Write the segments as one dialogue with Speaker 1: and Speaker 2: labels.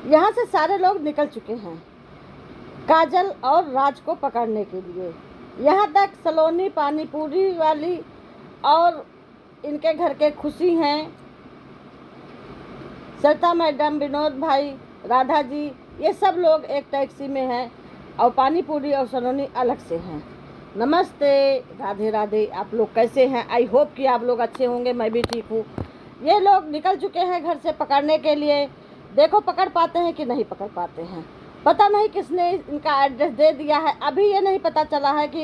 Speaker 1: यहाँ से सारे लोग निकल चुके हैं काजल और राज को पकड़ने के लिए। यहाँ तक सलोनी पानीपुरी वाली और इनके घर के खुशी हैं, सरिता मैडम, विनोद भाई, राधा जी, ये सब लोग एक टैक्सी में हैं और पानीपुरी और सलोनी अलग से हैं। नमस्ते, राधे राधे। आप लोग कैसे हैं? आई होप कि आप लोग अच्छे होंगे, मैं भी ठीक हूँ। ये लोग निकल चुके हैं घर से पकड़ने के लिए। देखो पकड़ पाते हैं कि नहीं पकड़ पाते हैं, पता नहीं किसने इनका एड्रेस दे दिया है। अभी ये नहीं पता चला है कि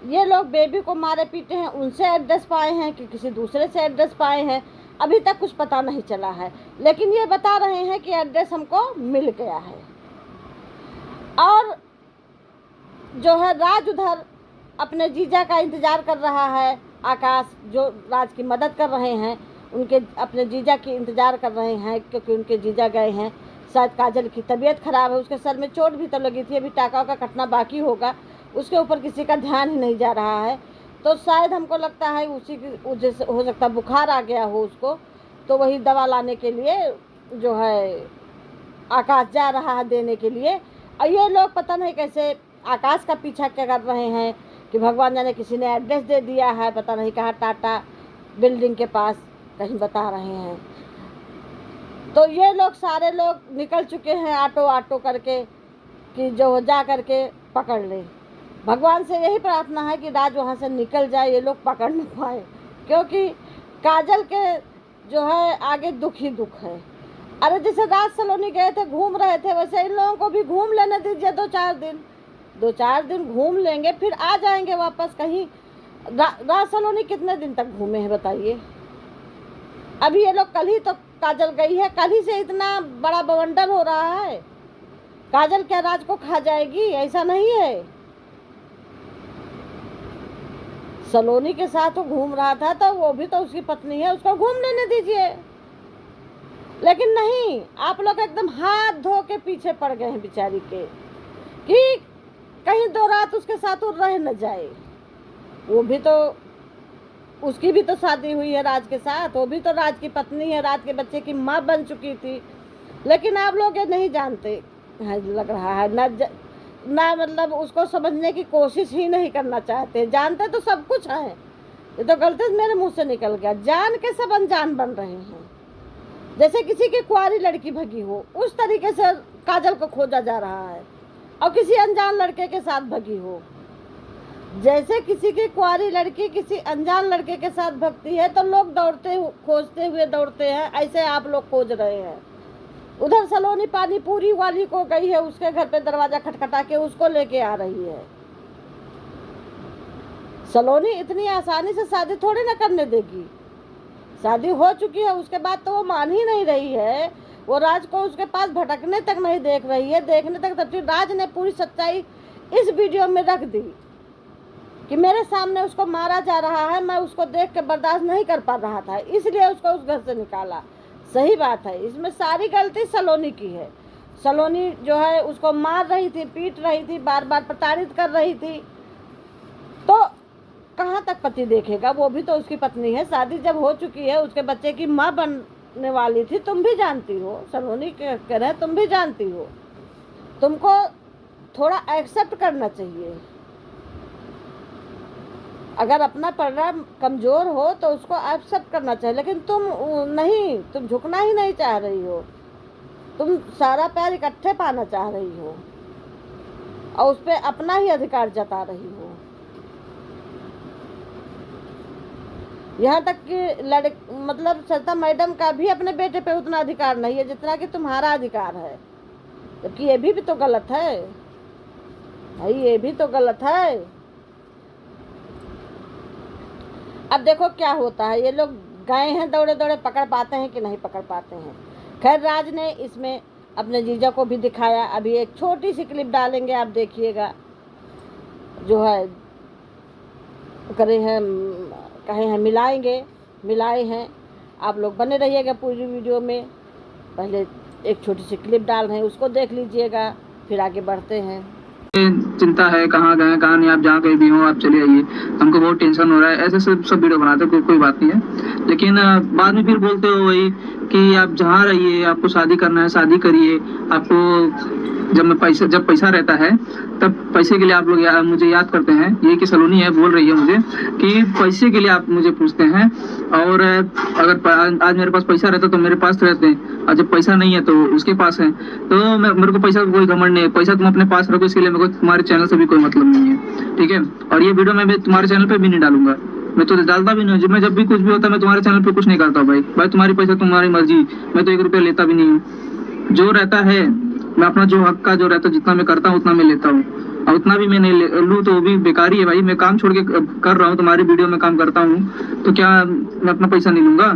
Speaker 1: ये लोग बेबी को मारे पीटे हैं उनसे एड्रेस पाए हैं कि किसी दूसरे से एड्रेस पाए हैं, अभी तक कुछ पता नहीं चला है। लेकिन ये बता रहे हैं कि एड्रेस हमको मिल गया है। और जो है राज उधर अपने जीजा का इंतज़ार कर रहा है, आकाश जो राज की मदद कर रहे हैं उनके अपने जीजा की इंतज़ार कर रहे हैं, क्योंकि उनके जीजा गए हैं। शायद काजल की तबीयत ख़राब है, उसके सर में चोट भी तो लगी थी, अभी टाका का कटना बाकी होगा, उसके ऊपर किसी का ध्यान ही नहीं जा रहा है। तो शायद हमको लगता है उसी की वजह से हो सकता बुखार आ गया हो उसको, तो वही दवा लाने के लिए जो है आकाश जा रहा है देने के लिए। और ये लोग पता नहीं कैसे आकाश का पीछा क्या कर रहे हैं कि भगवान जाने किसी ने एड्रेस दे दिया है, पता नहीं कहाँ, टाटा बिल्डिंग के पास कहीं बता रहे हैं। तो ये लोग सारे लोग निकल चुके हैं ऑटो करके कि जो जा करके पकड़ ले। भगवान से यही प्रार्थना है कि राज वहाँ से निकल जाए, ये लोग पकड़ नहीं पाए, क्योंकि काजल के जो है आगे दुख ही दुख है। अरे जैसे राज सलोनी गए थे घूम रहे थे, वैसे इन लोगों को भी घूम लेने दीजिए। 2-4 दिन घूम लेंगे, फिर आ जाएंगे वापस कहीं। राज सलोनी कितने दिन तक घूमे हैं बताइए? अभी ये लोग कल ही तो काजल गई है, कल ही से इतना बड़ा बवंडर हो रहा है। काजल क्या राज को खा जाएगी? ऐसा नहीं है। सलोनी के साथ वो घूम रहा था तो वो भी तो उसकी पत्नी है, उसको घूम लेने दीजिए। लेकिन नहीं, आप लोग एकदम हाथ धो के पीछे पड़ गए हैं बेचारी के कि कहीं 2 रात उसके साथ वो रह न जाए। वो भी तो, उसकी भी तो शादी हुई है राज के साथ, वो भी तो राज की पत्नी है, राज के बच्चे की माँ बन चुकी थी। लेकिन आप लोग ये नहीं जानते है, लग रहा है ना मतलब उसको समझने की कोशिश ही नहीं करना चाहते। जानते तो सब कुछ है, ये तो गलती मेरे मुंह से निकल गया। जान के सब अनजान बन रहे हैं, जैसे किसी की कुंवारी लड़की भगी हो उस तरीके से काजल को खोजा जा रहा है, और किसी अनजान लड़के के साथ भगी हो। जैसे किसी की कुंवारी लड़की किसी अनजान लड़के के साथ भगती है तो लोग खोजते हुए दौड़ते हैं, ऐसे आप लोग खोज रहे हैं। उधर सलोनी पानीपुरी वाली को गई है, उसके घर पे दरवाजा खटखटा के उसको लेके आ रही है। सलोनी इतनी आसानी से शादी थोड़ी ना करने देगी, शादी हो चुकी है उसके बाद तो वो मान ही नहीं रही है। वो राज को उसके पास भटकने तक नहीं देख रही है, देखने तक तब राज ने पूरी सच्चाई इस वीडियो में रख दी कि मेरे सामने उसको मारा जा रहा है, मैं उसको देख के बर्दाश्त नहीं कर पा रहा था, इसलिए उसको उस घर से निकाला। सही बात है, इसमें सारी गलती सलोनी की है। सलोनी जो है उसको मार रही थी, पीट रही थी, बार बार प्रताड़ित कर रही थी, तो कहाँ तक पति देखेगा? वो भी तो उसकी पत्नी है, शादी जब हो चुकी है, उसके बच्चे की माँ बनने वाली थी। तुम भी जानती हो, सलोनी कह रहे तुम भी जानती हो, तुमको थोड़ा एक्सेप्ट करना चाहिए। अगर अपना परिवार कमज़ोर हो तो उसको एक्सेप्ट करना चाहिए, लेकिन तुम नहीं, तुम झुकना ही नहीं चाह रही हो, तुम सारा पैर इकट्ठे पाना चाह रही हो और उस पर अपना ही अधिकार जता रही हो। यहाँ तक कि मतलब सरिता मैडम का भी अपने बेटे पे उतना अधिकार नहीं है जितना कि तुम्हारा अधिकार है, जबकि ये भी तो गलत है भाई, ये भी तो गलत है। अब देखो क्या होता है, ये लोग गए हैं दौड़े दौड़े, पकड़ पाते हैं कि नहीं पकड़ पाते हैं। खैर राज ने इसमें अपने जीजा को भी दिखाया, अभी एक छोटी सी क्लिप डालेंगे, आप देखिएगा। जो है करे हैं, कहे हैं मिलाए हैं। आप लोग बने रहिएगा पूरी वीडियो में। पहले एक छोटी सी क्लिप डाल रहे हैं, उसको देख लीजिएगा, फिर आगे बढ़ते हैं।
Speaker 2: चिंता है, कहाँ गए कहाँ नहीं, आप जहाँ कहीं भी हो आप चले आइए, हमको बहुत टेंशन हो रहा है, ऐसे सब वीडियो बनाते हो, कोई बात नहीं है। लेकिन बाद में फिर बोलते हो वही कि आप जहाँ रहिए, आपको शादी करना है शादी करिए, आपको जब पैसा रहता है तब पैसे के लिए आप लोग मुझे याद करते हैं। ये कि सलोनी है बोल रही है मुझे कि पैसे के लिए आप मुझे पूछते हैं, और अगर आज मेरे पास पैसा रहता तो मेरे पास रहते हैं, और जब पैसा नहीं है तो उसके पास है। तो मेरे को पैसा कोई घमंड नहीं है, पैसा तुम अपने पास रखो, इसके लिए मेरे को तुम्हारे चैनल से भी कोई मतलब नहीं है, ठीक है। और ये वीडियो मैं तुम्हारे चैनल पे भी नहीं डालूंगा, मैं तो डालता भी नहीं, मैं जब भी कुछ भी होता है मैं तुम्हारे चैनल पे कुछ नहीं करता भाई तुम्हारी पैसा तुम्हारी मर्जी, मैं तो 1 रुपया लेता भी नहीं हूँ। जो रहता है मैं अपना जो हक का जो रहता है, जितना मैं करता हूँ उतना मैं लेता हूँ, और उतना भी मैं नहीं लूँ तो वो भी बेकार ही है भाई। मैं काम छोड़ के कर रहा हूँ, तुम्हारी वीडियो में काम करता हूँ, तो क्या मैं अपना पैसा नहीं लूंगा?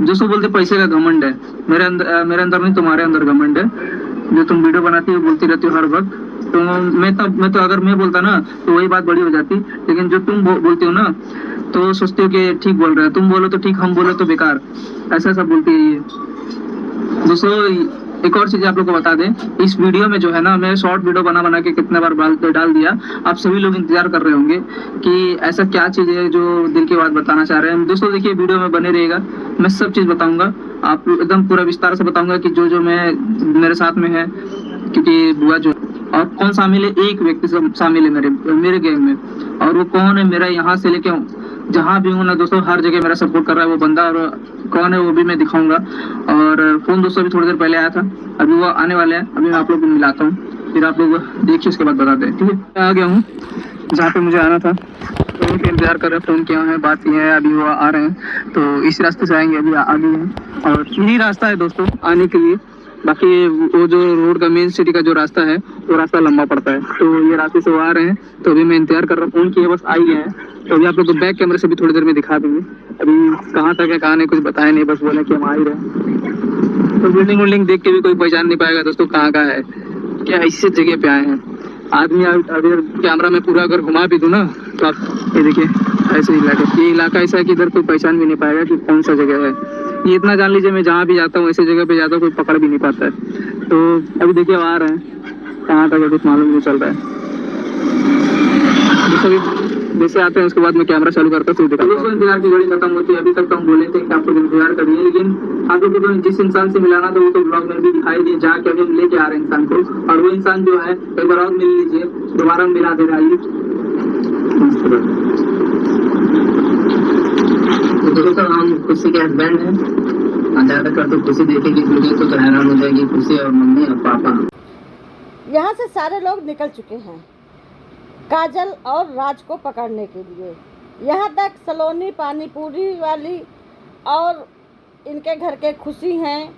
Speaker 2: जो सो बोलते पैसे का घमंड है, मेरे अंदर नहीं, तुम्हारे अंदर घमंड है। जो तुम वीडियो बनाती हो बोलती रहती हो हर वक्त, तो मैं तो अगर मैं बोलता ना तो वही बात बड़ी हो जाती, लेकिन जो तुम बोलती हो ना तो सोचते हो कि ठीक बोल रहे हो, तुम बोलो तो ठीक, हम बोलो तो बेकार, ऐसा सब बोलती है ये। दोस्तों एक और चीज आप लोग को बता दें, इस वीडियो में जो है ना मैं शॉर्ट वीडियो बना के कितने बार डाल दिया, आप सभी लोग इंतजार कर रहे होंगे कि ऐसा क्या चीज है जो दिल की बात बताना चाह रहे हैं। दोस्तों देखिए वीडियो में बने रहेगा, मैं सब चीज बताऊंगा, आप एकदम पूरा विस्तार से बताऊंगा कि जो मैं मेरे साथ में है, क्योंकि बुआ जो और कौन शामिल है, एक व्यक्ति शामिल है मेरे गैंग में, और वो कौन है, मेरा यहाँ से लेके जहाँ भी हूँ ना दोस्तों हर जगह मेरा सपोर्ट कर रहा है वो बंदा, और कौन है वो भी मैं दिखाऊंगा। और फोन दोस्तों अभी थोड़ी देर पहले आया था, अभी वो आने वाले हैं, अभी मैं आप लोग को मिलाता हूँ, फिर आप लोग देखिए उसके बाद बताते हैं, ठीक है। मैं आ गया हूँ जहाँ पे मुझे आना था, तो उनके इंतजार कर रहे हैं, फोन किया है, बात की है, अभी वो आ रहे हैं, तो इस रास्ते से आएंगे, अभी आगे हैं, और यही रास्ता है दोस्तों आने के लिए। बाकी वो जो रोड का मेन सिटी का जो रास्ता है वो रास्ता लंबा पड़ता है, तो ये रास्ते से वो आ रहे हैं, तो अभी मैं इंतजार कर रहा हूँ, फोन किए बस आई है, तो अभी आप लोग को बैक कैमरे से भी थोड़ी देर में दिखा देंगे। अभी कहाँ तक है कहाँ नहीं कुछ बताया नहीं, बस बोले कि हम आ ही रहे, तो बिल्डिंग देख के भी कोई पहचान नहीं पाएगा दोस्तों कहाँ का है, क्या ऐसी जगह पे आए हैं आदमी। अगर कैमरा में पूरा अगर घुमा भी दूं ना तो आप ये देखिए ऐसे ये इलाका ऐसा है कि इधर कोई पहचान भी नहीं पाएगा कि कौन सा जगह है। ये इतना जान लीजिए मैं जहाँ भी जाता हूँ ऐसी जगह पे जाता हूँ कोई पकड़ भी नहीं पाता है। तो अभी देखिए आ रहे हैं, कहाँ तक कुछ मालूम नहीं चल रहा है। जैसे आते हैं उसके बाद मैं कैमरा चालू करता हूँ, इंतजार की घड़ी खत्म होती है। अभी तक तो हम बोले थे कि आपको इंतजार करिए, लेकिन आप लोग को जिस इंसान से मिलाना था वो तो ब्लॉग में भी दिखाई दिए, जाके अभी हम लेके आ रहे हैं इंसान को, और वो इंसान जो है एक बार और मिल लीजिए, दोबारा मिला दे रहा है। तो हम खुशी के हस्बैंड हैं, ज्यादा कर तो खुशी देखेगी वीडियो तो हैरान हो जाएगी, खुशी और मम्मी और पापा।
Speaker 1: यहाँ से सारे लोग निकल चुके हैं काजल और राज को पकड़ने के लिए। यहाँ तक सलोनी पानीपुरी वाली और इनके घर के खुशी हैं,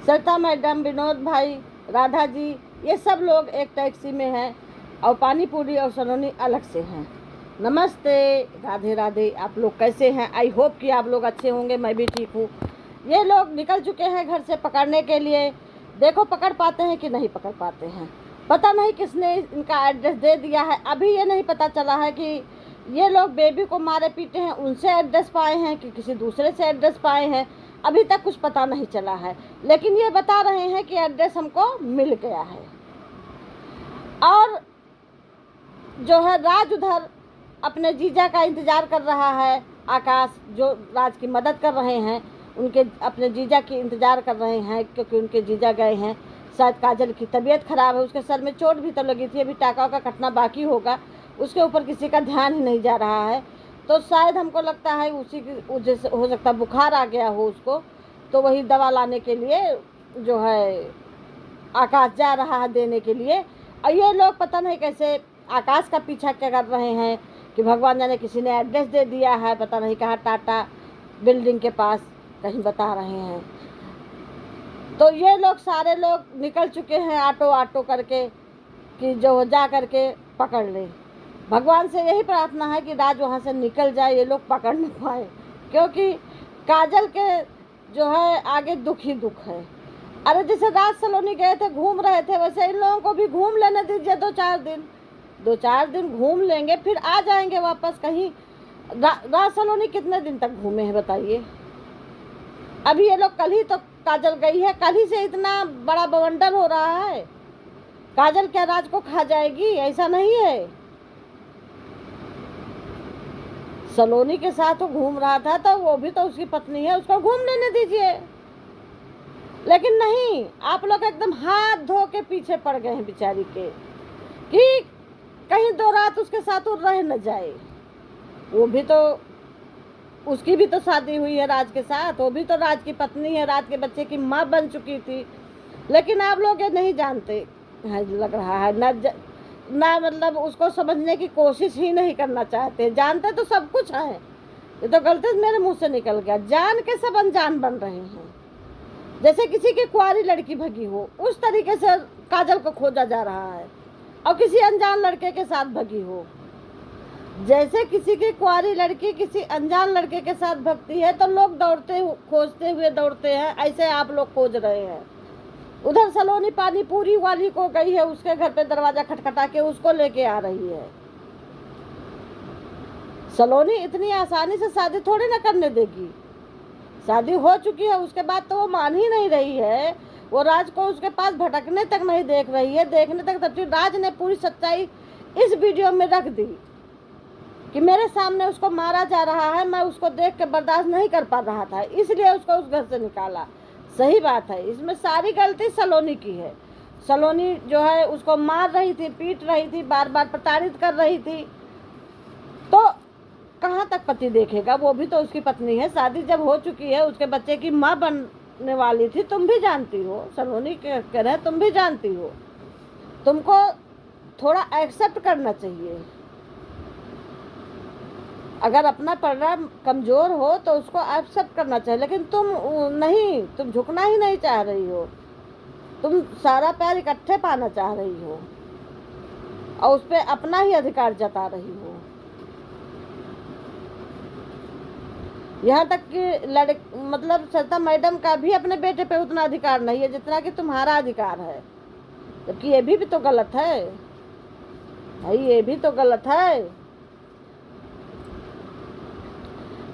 Speaker 1: सरिता मैडम, विनोद भाई, राधा जी, ये सब लोग एक टैक्सी में हैं, और पानीपुरी और सलोनी अलग से हैं। नमस्ते, राधे राधे, आप लोग कैसे हैं? आई होप कि आप लोग अच्छे होंगे, मैं भी ठीक हूँ। ये लोग निकल चुके हैं घर से पकड़ने के लिए, देखो पकड़ पाते हैं कि नहीं पकड़ पाते हैं, पता नहीं किसने इनका एड्रेस दे दिया है। अभी ये नहीं पता चला है कि ये लोग बेबी को मारे पीटे हैं उनसे एड्रेस पाए हैं कि किसी दूसरे से एड्रेस पाए हैं, अभी तक कुछ पता नहीं चला है। लेकिन ये बता रहे हैं कि एड्रेस हमको मिल गया है। और जो है राज उधर अपने जीजा का इंतज़ार कर रहा है, आकाश जो राज की मदद कर रहे हैं, उनके अपने जीजा की इंतज़ार कर रहे हैं, क्योंकि उनके जीजा गए हैं, शायद काजल की तबीयत ख़राब है, उसके सर में चोट भी तो लगी थी, अभी टाका का कटना बाकी होगा, उसके ऊपर किसी का ध्यान ही नहीं जा रहा है। तो शायद हमको लगता है उसी की वजह से हो सकता है बुखार आ गया हो उसको, तो वही दवा लाने के लिए जो है आकाश जा रहा है देने के लिए। और ये लोग पता नहीं कैसे आकाश का पीछा क्या कर रहे हैं कि भगवान जाने किसी ने एड्रेस दे दिया है, पता नहीं कहाँ, टाटा बिल्डिंग के पास कहीं बता रहे हैं। तो ये लोग सारे लोग निकल चुके हैं ऑटो करके कि जो जा करके पकड़ लें। भगवान से यही प्रार्थना है कि राज वहाँ से निकल जाए, ये लोग पकड़ नहीं पाए, क्योंकि काजल के जो है आगे दुख ही दुख है। अरे जैसे राज सलोनी गए थे घूम रहे थे, वैसे इन लोगों को भी घूम लेने दीजिए, 2-4 दिन घूम लेंगे, फिर आ जाएंगे वापस कहीं। राज सलोनी कितने दिन तक घूमे हैं बताइए? अभी ये लोग कल ही तो काजल गई है, कल ही से इतना बड़ा बवंडर हो रहा है। काजल क्या राज को खा जाएगी? ऐसा नहीं है। सलोनी के साथ वो घूम रहा था तो वो भी तो उसकी पत्नी है, उसको घूम लेने दीजिए। लेकिन नहीं, आप लोग एकदम हाथ धो के पीछे पड़ गए हैं बेचारी के, कि कहीं 2 रात उसके साथ वो रह न जाए। वो भी तो, उसकी भी तो शादी हुई है राज के साथ, वो भी तो राज की पत्नी है, राज के बच्चे की माँ बन चुकी थी। लेकिन आप लोग ये नहीं जानते है, लग रहा है ना मतलब उसको समझने की कोशिश ही नहीं करना चाहते। जानते तो सब कुछ है, ये तो गलती से मेरे मुंह से निकल गया। जान के सब अनजान बन रहे हैं। जैसे किसी की कुंवारी लड़की भगी हो, उस तरीके से काजल को खोजा जा रहा है, और किसी अनजान लड़के के साथ भगी हो। जैसे किसी की कुंवारी लड़की किसी अनजान लड़के के साथ भगती है तो लोग खोजते हुए दौड़ते हैं, ऐसे आप लोग खोज रहे हैं। उधर सलोनी पानी पूरी वाली को गई है, उसके घर पे दरवाजा खटखटा के उसको लेके आ रही है। सलोनी इतनी आसानी से शादी थोड़ी ना करने देगी। शादी हो चुकी है, उसके बाद तो वो मान ही नहीं रही है। वो राज को उसके पास भटकने तक नहीं देख रही है, देखने तक। तब राज ने पूरी सच्चाई इस वीडियो में रख दी कि मेरे सामने उसको मारा जा रहा है, मैं उसको देख के बर्दाश्त नहीं कर पा रहा था, इसलिए उसको उस घर से निकाला। सही बात है, इसमें सारी गलती सलोनी की है। सलोनी जो है उसको मार रही थी, पीट रही थी, बार बार प्रताड़ित कर रही थी, तो कहाँ तक पति देखेगा? वो भी तो उसकी पत्नी है, शादी जब हो चुकी है, उसके बच्चे की माँ बनने वाली थी। तुम भी जानती हो, सलोनी कह रहे तुम भी जानती हो। तुमको थोड़ा एक्सेप्ट करना चाहिए। अगर अपना परिवार कमजोर हो तो उसको एक्सेप्ट करना चाहिए, लेकिन तुम नहीं, तुम झुकना ही नहीं चाह रही हो। तुम सारा प्यार इकट्ठे पाना चाह रही हो और उस पर अपना ही अधिकार जता रही हो। यहाँ तक कि मतलब सरिता मैडम का भी अपने बेटे पे उतना अधिकार नहीं है जितना कि तुम्हारा अधिकार है, जबकि ये भी तो गलत है भाई, ये भी तो गलत है।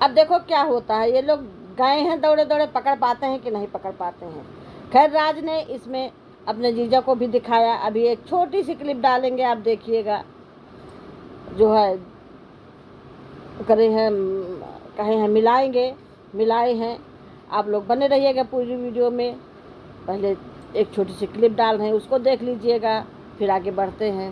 Speaker 1: अब देखो क्या होता है, ये लोग गए हैं दौड़े दौड़े, पकड़ पाते हैं कि नहीं पकड़ पाते हैं। खैर राज ने इसमें अपने जीजा को भी दिखाया। अभी एक छोटी सी क्लिप डालेंगे, आप देखिएगा, जो है करे हैं कहे हैं मिलाए हैं। आप लोग बने रहिएगा पूरी वीडियो में। पहले एक छोटी सी क्लिप डाल रहे हैं, उसको देख लीजिएगा, फिर आगे बढ़ते हैं।